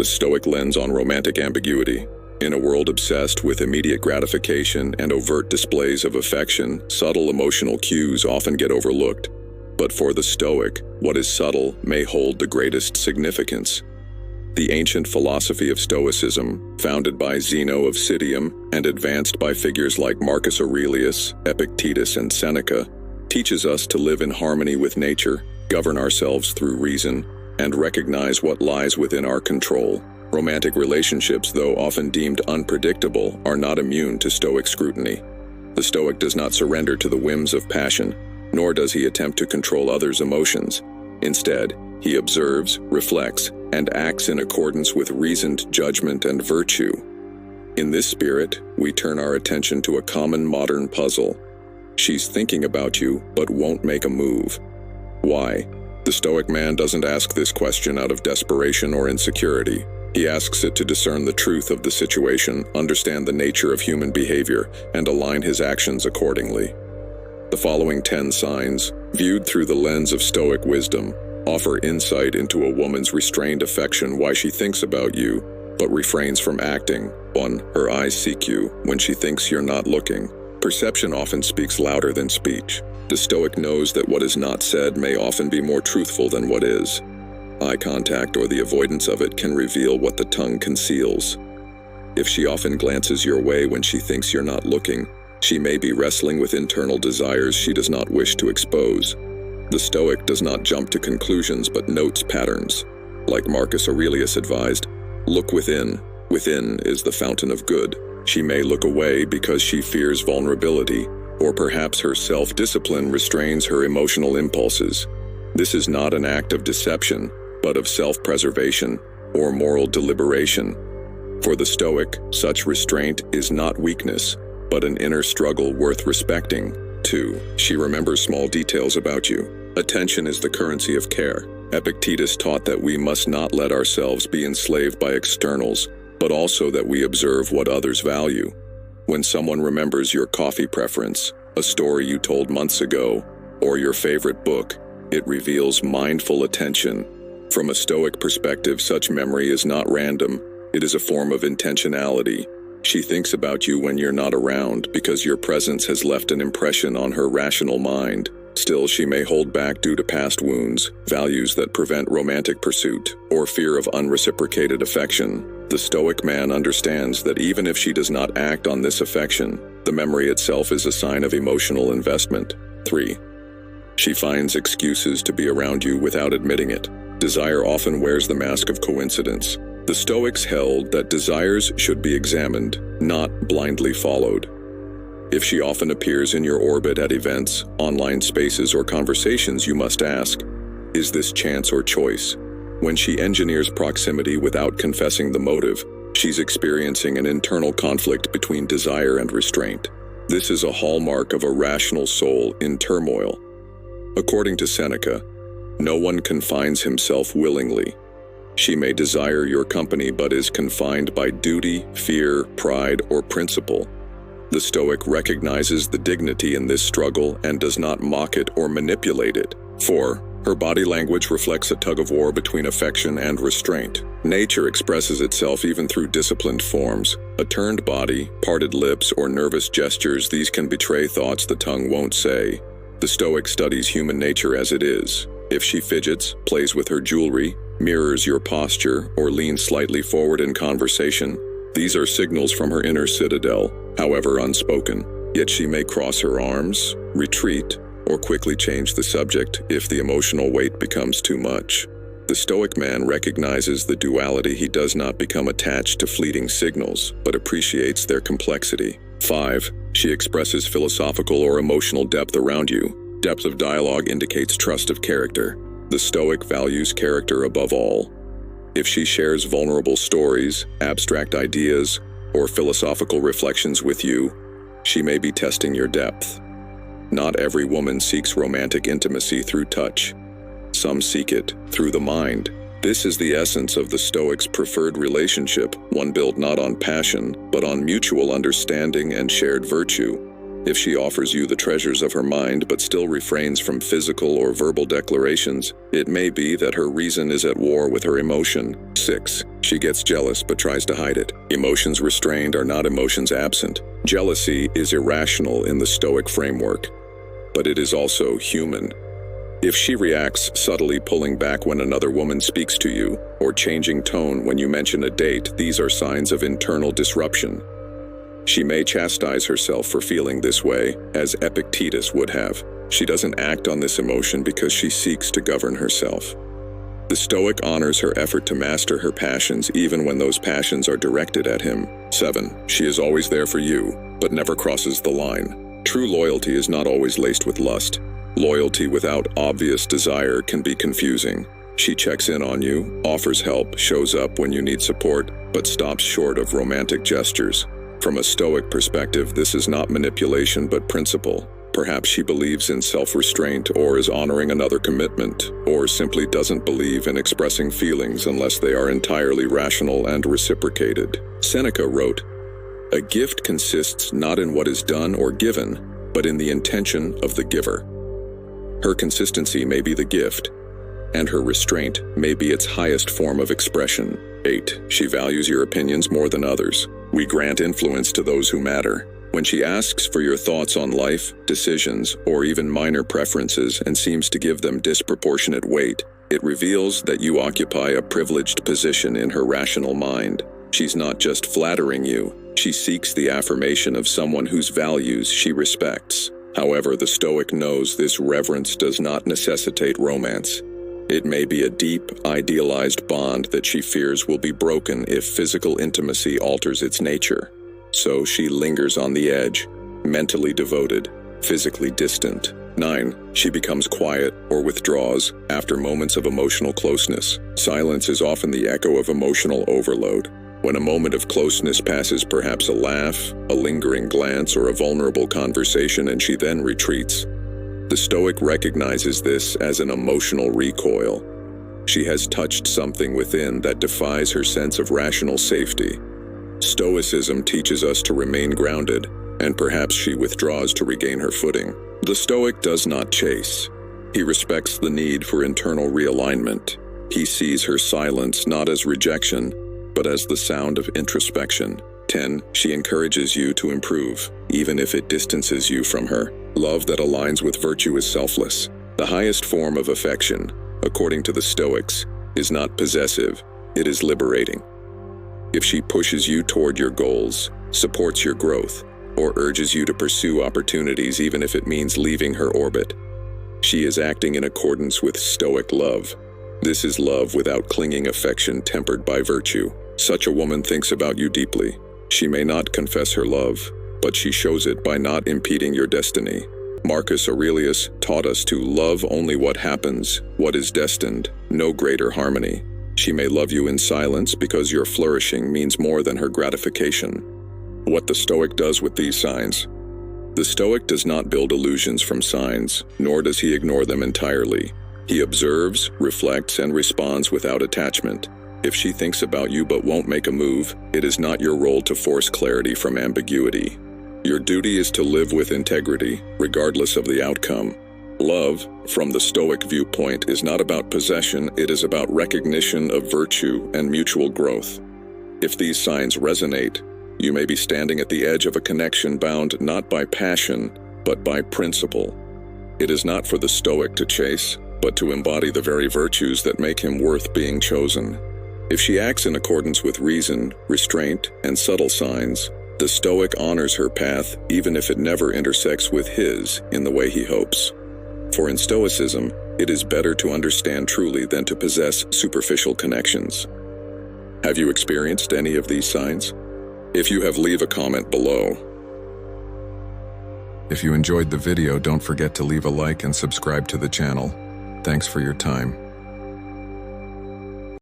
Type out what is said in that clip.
the Stoic lens on romantic ambiguity. In a world obsessed with immediate gratification and overt displays of affection, subtle emotional cues often get overlooked. But for the Stoic, what is subtle may hold the greatest significance. The ancient philosophy of Stoicism, founded by Zeno of Citium and advanced by figures like Marcus Aurelius, Epictetus, and Seneca, teaches us to live in harmony with nature, govern ourselves through reason, and recognize what lies within our control. Romantic relationships, though often deemed unpredictable, are not immune to Stoic scrutiny. The Stoic does not surrender to the whims of passion, nor does he attempt to control others' emotions. Instead, he observes, reflects, and acts in accordance with reasoned judgment and virtue. In this spirit, we turn our attention to a common modern puzzle. She's thinking about you, but won't make a move. Why? The Stoic man doesn't ask this question out of desperation or insecurity. He asks it to discern the truth of the situation, understand the nature of human behavior, and align his actions accordingly. The following 10 signs, viewed through the lens of Stoic wisdom, offer insight into a woman's restrained affection, why she thinks about you, but refrains from acting. 1. Her eyes seek you when she thinks you're not looking. Perception often speaks louder than speech. The Stoic knows that what is not said may often be more truthful than what is. Eye contact or the avoidance of it can reveal what the tongue conceals. If she often glances your way when she thinks you're not looking, she may be wrestling with internal desires she does not wish to expose. The Stoic does not jump to conclusions but notes patterns. Like Marcus Aurelius advised, look within. Within is the fountain of good. She may look away because she fears vulnerability, or perhaps her self-discipline restrains her emotional impulses. This is not an act of deception, but of self-preservation or moral deliberation. For the Stoic, such restraint is not weakness, but an inner struggle worth respecting. 2. She remembers small details about you. Attention is the currency of care. Epictetus taught that we must not let ourselves be enslaved by externals, but also that we observe what others value. When someone remembers your coffee preference, a story you told months ago, or your favorite book, it reveals mindful attention. From a Stoic perspective, such memory is not random. It is a form of intentionality. She thinks about you when you're not around because your presence has left an impression on her rational mind. Still, she may hold back due to past wounds, values that prevent romantic pursuit, or fear of unreciprocated affection. The Stoic man understands that even if she does not act on this affection, the memory itself is a sign of emotional investment. 3. She finds excuses to be around you without admitting it. Desire often wears the mask of coincidence. The Stoics held that desires should be examined, not blindly followed. If she often appears in your orbit at events, online spaces, or conversations, you must ask, is this chance or choice? When she engineers proximity without confessing the motive, she's experiencing an internal conflict between desire and restraint. This is a hallmark of a rational soul in turmoil. According to Seneca, no one confines himself willingly. She may desire your company but is confined by duty, fear, pride, or principle. The Stoic recognizes the dignity in this struggle and does not mock it or manipulate it. 4. Her body language reflects a tug-of-war between affection and restraint. Nature expresses itself even through disciplined forms. A turned body, parted lips, or nervous gestures, these can betray thoughts the tongue won't say. The Stoic studies human nature as it is. If she fidgets, plays with her jewelry, mirrors your posture, or leans slightly forward in conversation, these are signals from her inner citadel, however unspoken. Yet she may cross her arms, retreat, or quickly change the subject if the emotional weight becomes too much. The Stoic man recognizes the duality. He does not become attached to fleeting signals, but appreciates their complexity. 5. She expresses philosophical or emotional depth around you. Depth of dialogue indicates trust of character. The Stoic values character above all. If she shares vulnerable stories, abstract ideas, or philosophical reflections with you, she may be testing your depth. Not every woman seeks romantic intimacy through touch. Some seek it through the mind. This is the essence of the Stoic's preferred relationship, one built not on passion, but on mutual understanding and shared virtue. If she offers you the treasures of her mind but still refrains from physical or verbal declarations, it may be that her reason is at war with her emotion. 6. She gets jealous but tries to hide it. Emotions restrained are not emotions absent. Jealousy is irrational in the Stoic framework, but it is also human. If she reacts subtly, pulling back when another woman speaks to you, or changing tone when you mention a date, these are signs of internal disruption. She may chastise herself for feeling this way, as Epictetus would have. She doesn't act on this emotion because she seeks to govern herself. The Stoic honors her effort to master her passions even when those passions are directed at him. 7. She is always there for you, but never crosses the line. True loyalty is not always laced with lust. Loyalty without obvious desire can be confusing. She checks in on you, offers help, shows up when you need support, but stops short of romantic gestures. From a Stoic perspective, this is not manipulation but principle. Perhaps she believes in self-restraint, or is honoring another commitment, or simply doesn't believe in expressing feelings unless they are entirely rational and reciprocated. Seneca wrote, "A gift consists not in what is done or given, but in the intention of the giver." Her consistency may be the gift, and her restraint may be its highest form of expression. 8. She values your opinions more than others. We grant influence to those who matter. When she asks for your thoughts on life, decisions, or even minor preferences and seems to give them disproportionate weight, it reveals that you occupy a privileged position in her rational mind. She's not just flattering you, she seeks the affirmation of someone whose values she respects. However, the Stoic knows this reverence does not necessitate romance. It may be a deep, idealized bond that she fears will be broken if physical intimacy alters its nature. So she lingers on the edge, mentally devoted, physically distant. 9. She becomes quiet or withdraws after moments of emotional closeness. Silence is often the echo of emotional overload. When a moment of closeness passes, perhaps a laugh, a lingering glance, or a vulnerable conversation, and she then retreats. The Stoic recognizes this as an emotional recoil. She has touched something within that defies her sense of rational safety. Stoicism teaches us to remain grounded, and perhaps she withdraws to regain her footing. The Stoic does not chase. He respects the need for internal realignment. He sees her silence not as rejection, but as the sound of introspection. 10. She encourages you to improve, even if it distances you from her. Love that aligns with virtue is selfless. The highest form of affection, according to the Stoics, is not possessive, it is liberating. If she pushes you toward your goals, supports your growth, or urges you to pursue opportunities even if it means leaving her orbit, she is acting in accordance with Stoic love. This is love without clinging affection tempered by virtue. Such a woman thinks about you deeply. She may not confess her love, but she shows it by not impeding your destiny. Marcus Aurelius taught us to love only what happens, what is destined, no greater harmony. She may love you in silence because your flourishing means more than her gratification. What the Stoic does with these signs. The Stoic does not build illusions from signs, nor does he ignore them entirely. He observes, reflects, and responds without attachment. If she thinks about you but won't make a move, it is not your role to force clarity from ambiguity. Your duty is to live with integrity, regardless of the outcome. Love, from the Stoic viewpoint, is not about possession, it is about recognition of virtue and mutual growth. If these signs resonate, you may be standing at the edge of a connection bound not by passion, but by principle. It is not for the Stoic to chase, but to embody the very virtues that make him worth being chosen. If she acts in accordance with reason, restraint, and subtle signs, the Stoic honors her path even if it never intersects with his in the way he hopes. For in Stoicism, it is better to understand truly than to possess superficial connections. Have you experienced any of these signs? If you have, leave a comment below. If you enjoyed the video, don't forget to leave a like and subscribe to the channel. Thanks for your time.